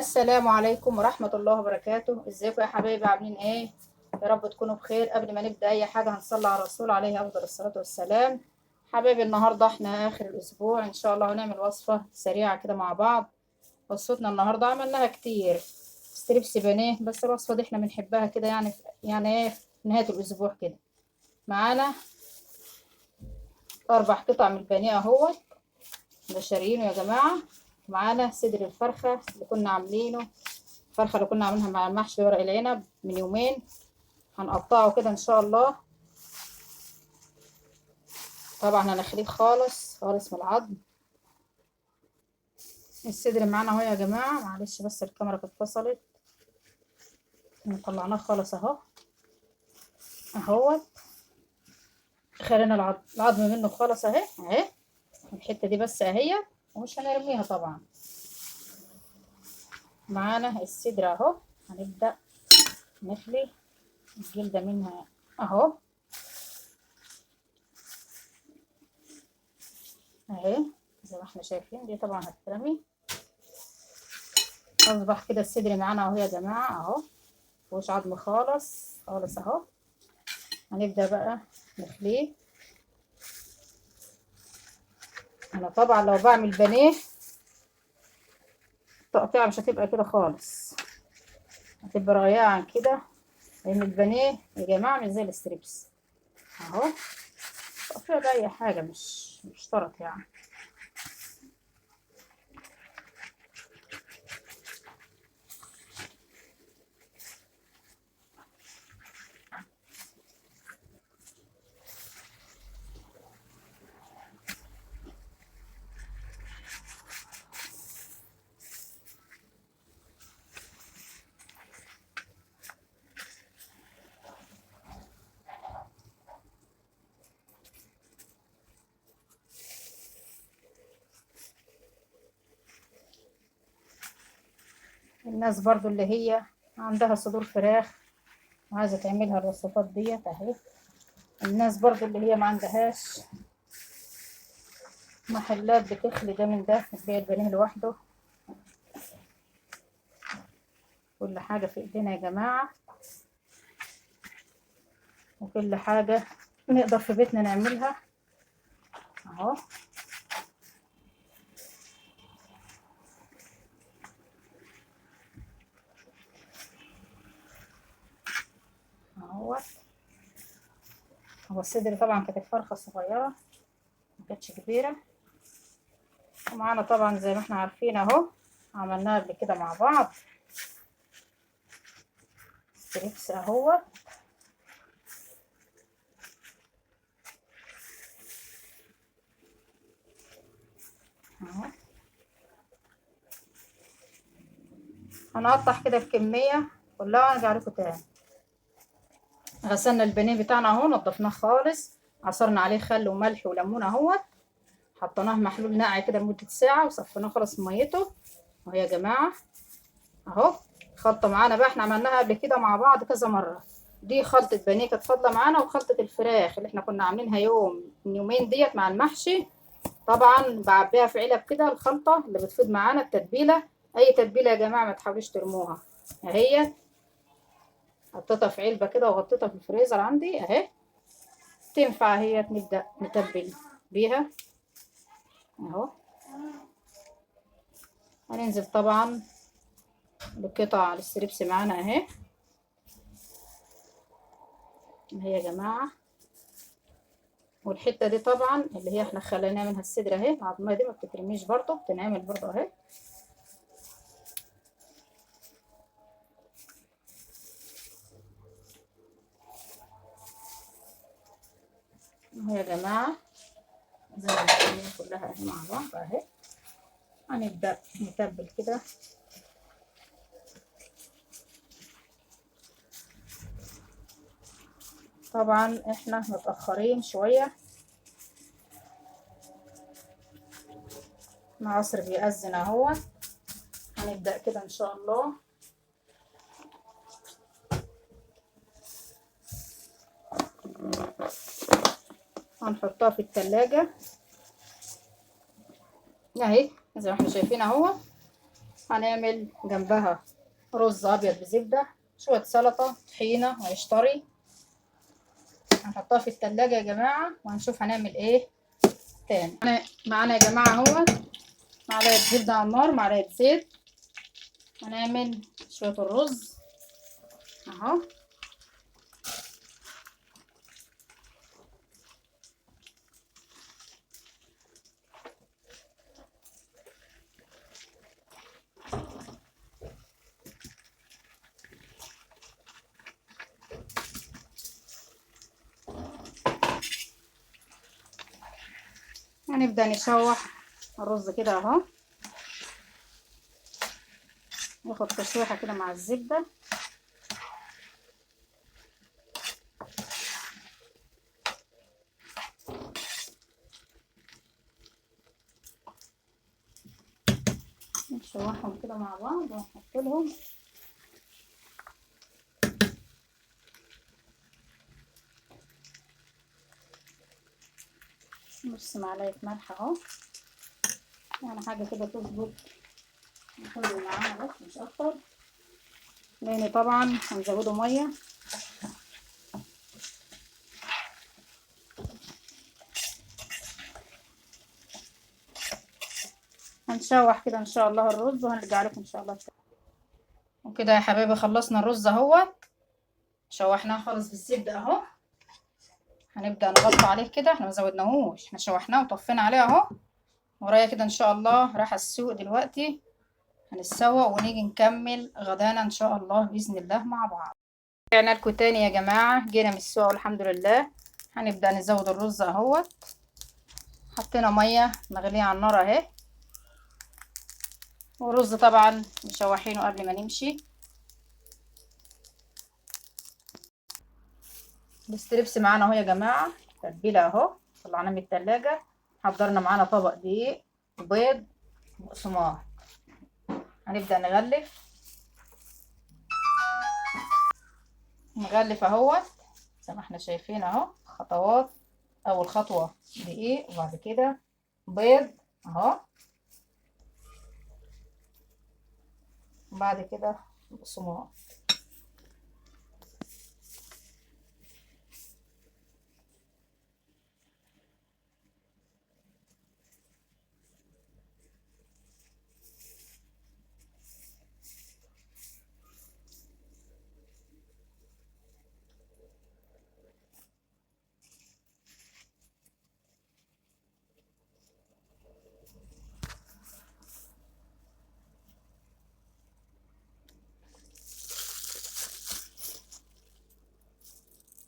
السلام عليكم ورحمة الله وبركاته. ازيكم يا حبايبي؟ عاملين ايه؟ يا رب تكونوا بخير. قبل ما نبدأ اي حاجة هنصلي على الرسول عليه افضل الصلاة والسلام. حبايبي النهاردة احنا اخر الاسبوع ان شاء الله هنعمل وصفة سريعة كده مع بعض. وصفتنا النهاردة عملناها كتير، ستريبس بانيه، بس الوصفة دي احنا بنحبها كده يعني ايه في نهاية الاسبوع كده. معانا 4 قطع من البانيه اهوت، ده شاريينه يا جماعة. معانا صدر الفرخة اللي كنا عاملينه، الفرخة اللي كنا عاملينها مع المحشي ورق العنب من يومين، هنقطعه كده ان شاء الله. طبعا هنخليه خالص خالص من العظم. الصدر معانا اهو يا جماعة، معلش بس الكاميرا كانت فصلت. طلعناه خالص اهو، اهوت. خلينا العظم منه خالص اهي اهي، الحتة دي بس اهي، ومش هنرميها طبعا. معانا الصدر اهو، هنبدأ نخلي الجلدة منها اهو اهي، زي ما احنا شايفين. دي طبعا هتترمي. اصبح كده الصدر معانا اهو يا جماعة اهو، مفيهوش عظم خالص خالص اهو. هنبدأ بقى نخليه. انا طبعا لو بعمل بانيه التقطيعة مش هتبقى كده خالص، هتبقى رقيقة عن كده، لان البانيه يا جماعة مش زي الستريبس اهو. التقطيع ده اي حاجة مش شرط يعني. الناس برضو اللي هي عندها صدور فراخ وعايزة تعملها الوصفات ديت اهي. الناس برضو اللي هي ما عندهاش محلات بتخلي ده من ده، بتبيع البانيه لوحده. كل حاجة في ايدينا يا جماعة، وكل حاجة نقدر في بيتنا نعملها اهو. اهوت. هو الصدر طبعا كانت الفرخة صغيرة ما كانتش كبيرة. ومعانا طبعا زي ما احنا عارفين اهو، عملناها قبل كده مع بعض ستريبس اهو اهو. هنقطع كده الكمية كلها وارجع لكم تاني. غسلنا البانيه بتاعنا اهو، نضفناه خالص، عصرنا عليه خل وملح وليمون اهوت، حطيناه محلول ناقع كده لمدة ساعة وصفيناه خالص من ميته اهو يا جماعة اهو. خلطة معانا بقى، احنا عملناها قبل كده مع بعض كذا مرة. دي خلطة بانيه كانت فاضلة معانا، وخلطة الفراخ اللي احنا كنا عاملينها من يومين ديت مع المحشي. طبعا بعبيها في علب كده، الخلطة اللي بتفيض معانا التتبيلة. اي تتبيلة يا جماعة ما تحاولوش ترموها اهي. حطيتها في علبة كده وغطيتها في الفريزر عندي اهي، تنفع هي. نبدأ نتبل بيها اهو. هننزل طبعا بقطع الستريبس معانا اهي اهي يا جماعة. والحتة دي طبعا اللي هي احنا خليناها منها الصدر اهي، العظمية دي ما بتترميش برضه، بتنعمل برضه اهي اهي يا جماعة. زي ما الدنيا كلها اهي مع بعض اهي. هنبدأ نتبل كده. طبعا احنا متأخرين شوية، العصر بيأذن اهو. هنبدأ كده ان شاء الله. هنحطها في التلاجة اهي زي ما احنا شايفين اهو. هنعمل جنبها رز ابيض بزبده، شويه سلطه، طحينه، وعيش طري. هنحطها في التلاجة يا جماعه، وهنشوف هنعمل ايه تاني. معانا يا جماعه اهو معلقه زبده على النار، معلقه زيت. هنعمل شويه الرز اهو. هنبدأ نشوح الرز كده اهو، ياخد تشويحة كده مع الزبدة. نشوحهم كده مع بعض ونحط لهم نص معلقة ملح اهو، يعني حاجة كده تظبط الحلو معانا بس مش اكتر، لان طبعا هنزوده مية. هنشوح كده ان شاء الله الرز وهنرجع لكم ان شاء الله. وكده يا حبايبي خلصنا الرز اهوت، شوحناه خالص بالزبدة اهو. هنبدأ نغطي عليه كده، احنا مزودناهوش، احنا شوحناه وطفينا عليه اهو. ورايا كده ان شاء الله رايحة السوق دلوقتي، هنتسوق ونيجي نكمل غدانا ان شاء الله باذن الله مع بعض. رجعنا لكم تاني يا جماعه، جينا من السوق والحمد لله. هنبدا نزود الرز اهوت. حطينا ميه مغليه على النار اهي، والرز طبعا مشوحينه قبل ما نمشي. الستريبس معانا اهو يا جماعه، تتبيله اهو، طلعناه من التلاجة. حضرنا معانا طبق دقيق وبيض وبقسماط. هنبدا نغلف اهوت زي ما احنا شايفين اهو. خطوات: اول خطوه دقيق، وبعد كده بيض اهو، وبعد كده بقسماط.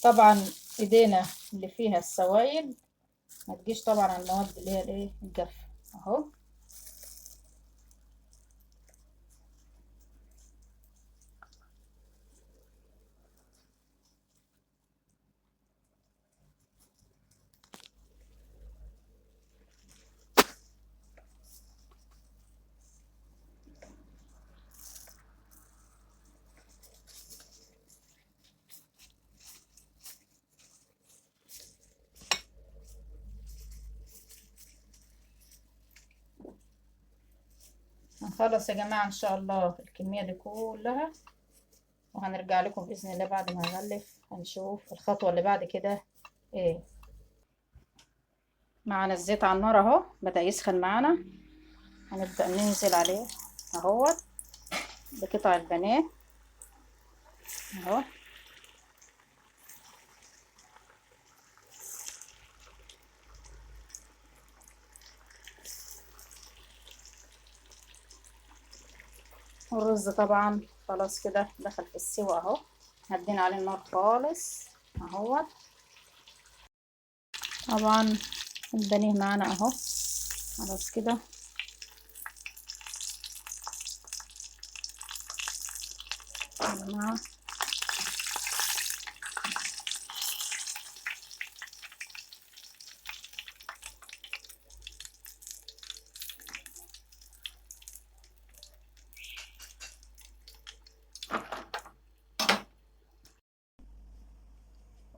طبعا ايدينا اللي فيها السوائل ما تجيش طبعا على المواد اللي هي الايه الجافه اهو. هنخلص يا جماعه ان شاء الله الكميه دي كلها، وهنرجع لكم باذن الله بعد ما نغلف. هنشوف الخطوه اللي بعد كده ايه. معانا الزيت على النار اهو، بدأ يسخن معانا. هنبدأ ننزل عليه اهوت بقطع البانيه اهو. والرز طبعا خلاص كده دخل في السوا اهو، هدينا عليه النار خالص اهوت. طبعا البانيه معانا اهو خلاص كده. يا جماعه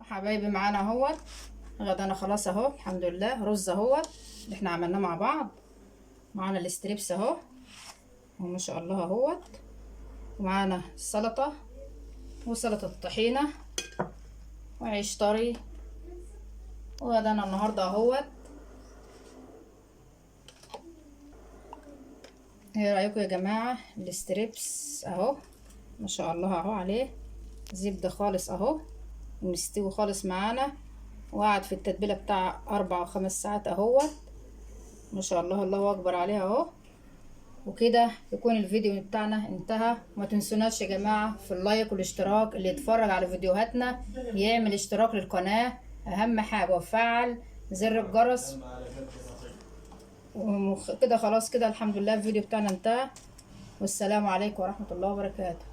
حبايبي معانا اهوت غدانا خلاص اهو الحمد لله. رز اهوت اللي احنا عملناه مع بعض، معانا الاستريبس اهو، وما شاء الله اهوت. ومعانا السلطة وسلطة الطحينة وعيش طري. وغدانا النهاردة اهوت. ايه رأيكم يا جماعة؟ الستريبس اهو ما شاء الله اهو عليه زبدة خالص اهو، ومستوي خالص معانا، وقعد في التتبيلة بتاع 4 أو 5 ساعات اهوت ما شاء الله. الله اكبر عليها اهو. وكده يكون الفيديو بتاعنا انتهى. وما تنسوناش يا جماعة في اللايك والاشتراك. اللي يتفرج على فيديوهاتنا يعمل اشتراك للقناة اهم حاجة، وفعل زر الجرس. وكده خلاص كده الحمد لله الفيديو بتاعنا انتهى. والسلام عليكم ورحمة الله وبركاته.